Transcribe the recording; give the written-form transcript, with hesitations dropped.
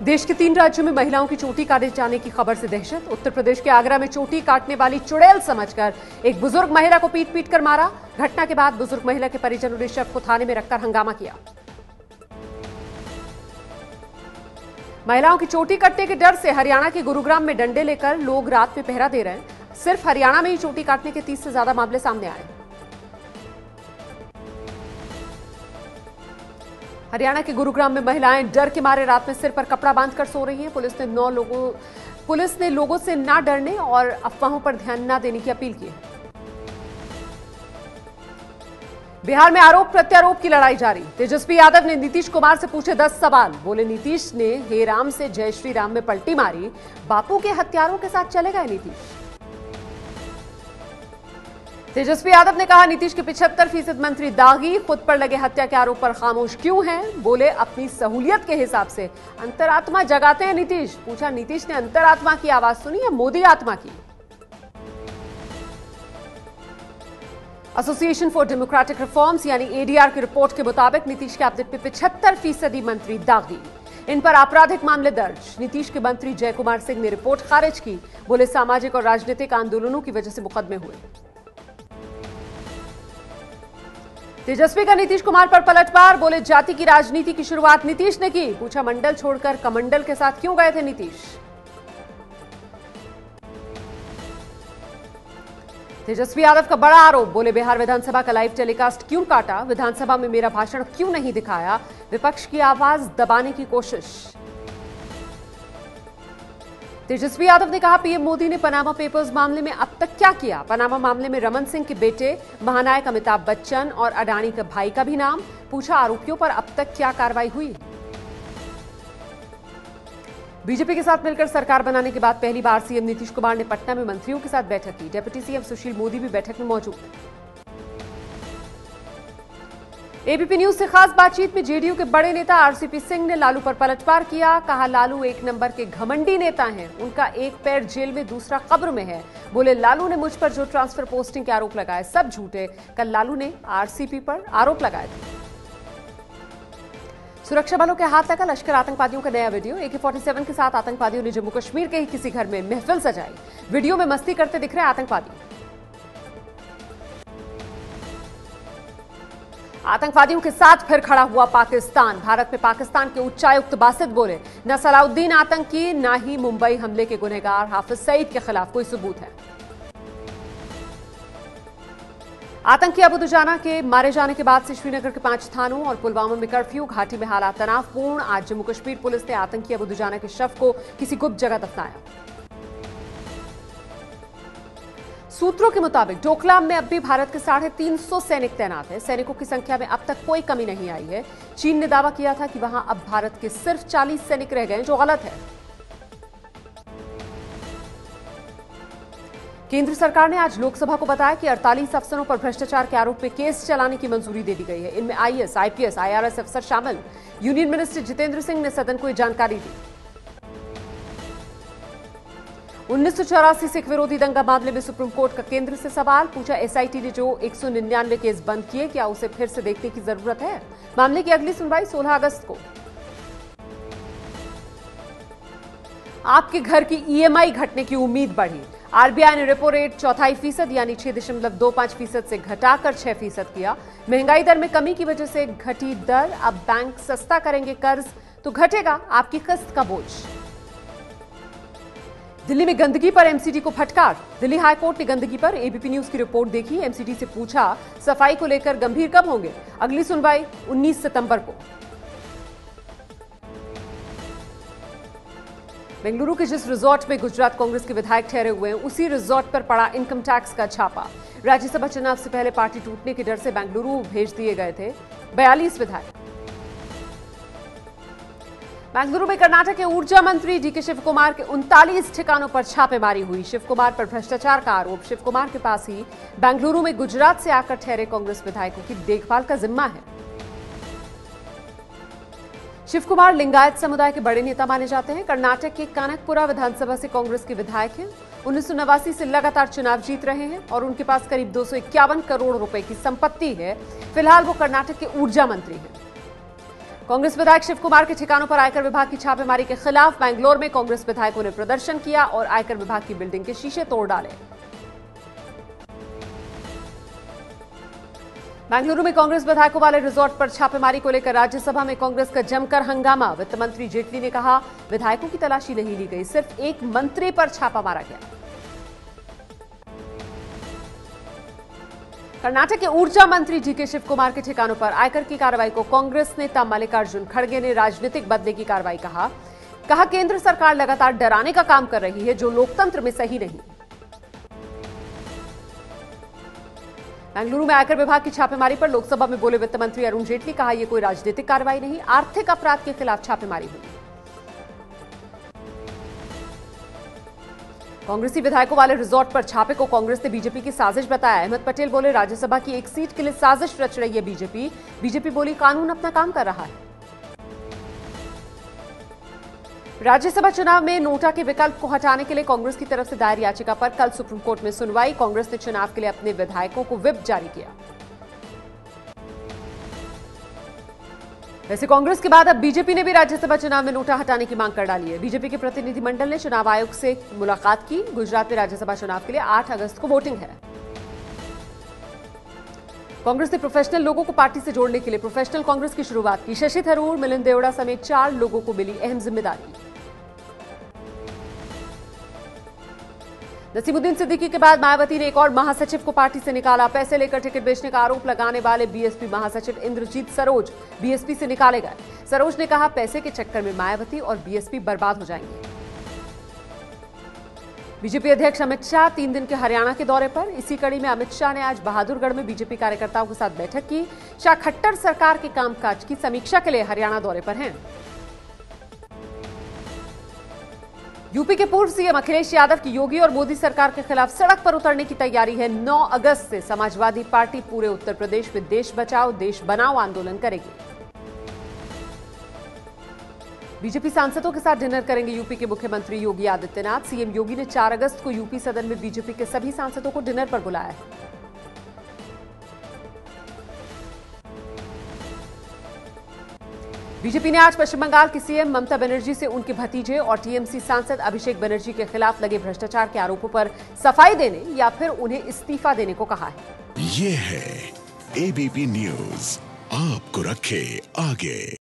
देश के 3 राज्यों में महिलाओं की चोटी काटे जाने की खबर से दहशत। उत्तर प्रदेश के आगरा में चोटी काटने वाली चुड़ैल समझकर एक बुजुर्ग महिला को पीट पीट कर मारा। घटना के बाद बुजुर्ग महिला के परिजनों ने शव को थाने में रखकर हंगामा किया। महिलाओं की चोटी कटने के डर से हरियाणा के गुरुग्राम में डंडे लेकर लोग रात में पहरा दे रहे हैं। सिर्फ हरियाणा में ही चोटी काटने के 30 से ज्यादा मामले सामने आए। हरियाणा के गुरुग्राम में महिलाएं डर के मारे रात में सिर पर कपड़ा बांधकर सो रही हैं। पुलिस ने लोगों से ना डरने और अफवाहों पर ध्यान ना देने की अपील की है। बिहार में आरोप प्रत्यारोप की लड़ाई जारी। तेजस्वी यादव ने नीतीश कुमार से पूछे 10 सवाल। बोले नीतीश ने हे राम से जय श्री राम में पलटी मारी, बापू के हत्यारों के साथ चले गए नीतीश। तेजस्वी यादव ने कहा नीतीश के 75% मंत्री दागी, खुद पर लगे हत्या के आरोप पर खामोश क्यों हैं। बोले अपनी सहूलियत के हिसाब से अंतरात्मा जगाते हैं नीतीश। पूछा नीतीश ने अंतरात्मा की आवाज सुनी या मोदी आत्मा की। एसोसिएशन फॉर डेमोक्रेटिक रिफॉर्म्स यानी एडीआर की रिपोर्ट के मुताबिक नीतीश कैबिनेट में 75% मंत्री दागी, इन पर आपराधिक मामले दर्ज। नीतीश के मंत्री जय कुमार सिंह ने रिपोर्ट खारिज की। बोले सामाजिक और राजनीतिक आंदोलनों की वजह से मुकदमे हुए। तेजस्वी का नीतीश कुमार पर पलटवार। बोले जाति की राजनीति की शुरुआत नीतीश ने की। पूछा मंडल छोड़कर कमंडल के साथ क्यों गए थे नीतीश। तेजस्वी यादव का बड़ा आरोप। बोले बिहार विधानसभा का लाइव टेलीकास्ट क्यों काटा, विधानसभा में मेरा भाषण क्यों नहीं दिखाया, विपक्ष की आवाज दबाने की कोशिश। तेजस्वी यादव ने कहा पीएम मोदी ने पनामा पेपर्स मामले में अब तक क्या किया। पनामा मामले में रमन सिंह के बेटे महानायक अमिताभ बच्चन और अडानी के भाई का भी नाम। पूछा आरोपियों पर अब तक क्या कार्रवाई हुई। बीजेपी के साथ मिलकर सरकार बनाने के बाद पहली बार सीएम नीतीश कुमार ने पटना में मंत्रियों के साथ बैठक की। डिप्टी सीएम सुशील मोदी भी बैठक में मौजूद हैं। एबीपी न्यूज से खास बातचीत में जेडीयू के बड़े नेता आरसीपी सिंह ने लालू पर पलटवार किया। कहा लालू एक नंबर के घमंडी नेता हैं, उनका एक पैर जेल में दूसरा कब्र में है। बोले लालू ने मुझ पर जो ट्रांसफर पोस्टिंग के आरोप लगाए सब झूठे। कल लालू ने आरसीपी पर आरोप लगाए थे। सुरक्षा बलों के हाथ लगा लश्कर आतंकवादियों का नया वीडियो। AK-47 के साथ आतंकवादियों ने जम्मू कश्मीर के ही किसी घर में महफिल सजाई। वीडियो में मस्ती करते दिख रहे आतंकवादी। आतंकवादियों के साथ फिर खड़ा हुआ पाकिस्तान। भारत में पाकिस्तान के उच्चायुक्त बासित बोले न सलाउद्दीन आतंकी न ही मुंबई हमले के गुनहगार हाफिज सईद के खिलाफ कोई सबूत है। आतंकी अबू दुजाना के मारे जाने के बाद से श्रीनगर के 5 थानों और पुलवामा में कर्फ्यू, घाटी में हालात तनावपूर्ण। आज जम्मू कश्मीर पुलिस ने आतंकी अबू दुजाना के शव को किसी गुप्त जगह दफनाया। सूत्रों के मुताबिक डोकलाम में अब भी भारत के 350 सैनिक तैनात हैं। सैनिकों की संख्या में अब तक कोई कमी नहीं आई है। चीन ने दावा किया था कि वहां अब भारत के सिर्फ 40 सैनिक रह गए, जो गलत है। केंद्र सरकार ने आज लोकसभा को बताया कि 48 अफसरों पर भ्रष्टाचार के आरोप में केस चलाने की मंजूरी दे दी गई है। इनमें आईएएस, आईपीएस, IRS अफसर शामिल। यूनियन मिनिस्टर जितेंद्र सिंह ने सदन को यह जानकारी दी। 1984 सिख विरोधी दंगा मामले में सुप्रीम कोर्ट का केंद्र से सवाल। पूछा एसआईटी ने जो 199 केस बंद किए, क्या उसे फिर से देखने की जरूरत है। मामले की अगली सुनवाई 16 अगस्त को। आपके घर की ईएमआई घटने की उम्मीद बढ़ी। आरबीआई ने रेपो रेट 0.25% यानी 6.25% से घटाकर 6% किया। महंगाई दर में कमी की वजह से घटी दर। अब बैंक सस्ता करेंगे कर्ज तो घटेगा आपकी किस्त का बोझ। दिल्ली में गंदगी पर एमसीडी को फटकार। दिल्ली हाईकोर्ट ने गंदगी पर एबीपी न्यूज की रिपोर्ट देखी। एमसीडी से पूछा सफाई को लेकर गंभीर कब होंगे। अगली सुनवाई 19 सितंबर को। बेंगलुरु के जिस रिजॉर्ट में गुजरात कांग्रेस के विधायक ठहरे हुए हैं, उसी रिजॉर्ट पर पड़ा इनकम टैक्स का छापा। राज्यसभा चुनाव से पहले पार्टी टूटने के डर से बेंगलुरु भेज दिए गए थे 42 विधायक। बेंगलुरु में कर्नाटक के ऊर्जा मंत्री डीके शिव कुमार के 39 ठिकानों पर छापेमारी हुई। शिव कुमार पर भ्रष्टाचार का आरोप। शिव कुमार के पास ही बेंगलुरु में गुजरात से आकर ठहरे कांग्रेस विधायकों की देखभाल का जिम्मा है। शिव कुमार लिंगायत समुदाय के बड़े नेता माने जाते हैं। कर्नाटक के कानकपुरा विधानसभा से कांग्रेस के विधायक हैं। 1989 से लगातार चुनाव जीत रहे हैं और उनके पास करीब 251 करोड़ रुपए की संपत्ति है। फिलहाल वो कर्नाटक के ऊर्जा मंत्री हैं। कांग्रेस विधायक शिव कुमार के ठिकानों पर आयकर विभाग की छापेमारी के खिलाफ बेंगलोर में कांग्रेस विधायकों ने प्रदर्शन किया और आयकर विभाग की बिल्डिंग के शीशे तोड़ डाले। बेंगलुरु में कांग्रेस विधायकों वाले रिजॉर्ट पर छापेमारी को लेकर राज्यसभा में कांग्रेस का जमकर हंगामा। वित्त मंत्री जेटली ने कहा, विधायकों की तलाशी नहीं ली गई, सिर्फ एक मंत्री पर छापा मारा गया। कर्नाटक के ऊर्जा मंत्री डीके शिव कुमार के ठिकानों पर आयकर की कार्रवाई को कांग्रेस नेता मल्लिकार्जुन खड़गे ने राजनीतिक बदले की कार्रवाई कहा केंद्र सरकार लगातार डराने का काम कर रही है जो लोकतंत्र में सही नहीं। बेंगलुरु में आयकर विभाग की छापेमारी पर लोकसभा में बोले वित्त मंत्री अरुण जेटली, कहा यह कोई राजनीतिक कार्रवाई नहीं, आर्थिक अपराध के खिलाफ छापेमारी हुई। कांग्रेसी विधायकों वाले रिजॉर्ट पर छापे को कांग्रेस ने बीजेपी की साजिश बताया। अहमद पटेल बोले, राज्यसभा की एक सीट के लिए साजिश रच रही है बीजेपी बोली, कानून अपना काम कर रहा है। राज्यसभा चुनाव में नोटा के विकल्प को हटाने के लिए कांग्रेस की तरफ से दायर याचिका पर कल सुप्रीम कोर्ट में सुनवाई। कांग्रेस ने चुनाव के लिए अपने विधायकों को व्हिप जारी किया। वैसे कांग्रेस के बाद अब बीजेपी ने भी राज्यसभा चुनाव में नोटा हटाने की मांग कर डाली है। बीजेपी के प्रतिनिधिमंडल ने चुनाव आयोग से मुलाकात की। गुजरात में राज्यसभा चुनाव के लिए 8 अगस्त को वोटिंग है। कांग्रेस ने प्रोफेशनल लोगों को पार्टी से जोड़ने के लिए प्रोफेशनल कांग्रेस की शुरुआत की। शशि थरूर, मिलिंद देवड़ा समेत 4 लोगों को मिली अहम जिम्मेदारी। नसीमुद्दीन सिद्दीकी के बाद मायावती ने एक और महासचिव को पार्टी से निकाला। पैसे लेकर टिकट बेचने का आरोप लगाने वाले बीएसपी महासचिव इंद्रजीत सरोज बीएसपी से निकाले गए। सरोज ने कहा, पैसे के चक्कर में मायावती और बीएसपी बर्बाद हो जाएंगे। बीजेपी अध्यक्ष अमित शाह 3 दिन के हरियाणा के दौरे पर। इसी कड़ी में अमित शाह ने आज बहादुरगढ़ में बीजेपी कार्यकर्ताओं के साथ बैठक की। शाह खट्टर सरकार के कामकाज की समीक्षा के लिए हरियाणा दौरे पर हैं। यूपी के पूर्व सीएम अखिलेश यादव की योगी और मोदी सरकार के खिलाफ सड़क पर उतरने की तैयारी है। 9 अगस्त से समाजवादी पार्टी पूरे उत्तर प्रदेश में देश बचाओ देश बनाओ आंदोलन करेगी। बीजेपी सांसदों के साथ डिनर करेंगे यूपी के मुख्यमंत्री योगी आदित्यनाथ। सीएम योगी ने 4 अगस्त को यूपी सदन में बीजेपी के सभी सांसदों को डिनर पर बुलाया है। बीजेपी ने आज पश्चिम बंगाल की सीएम ममता बनर्जी से उनके भतीजे और टीएमसी सांसद अभिषेक बनर्जी के खिलाफ लगे भ्रष्टाचार के आरोपों पर सफाई देने या फिर उन्हें इस्तीफा देने को कहा है। ये है एबीपी न्यूज, आपको रखे आगे।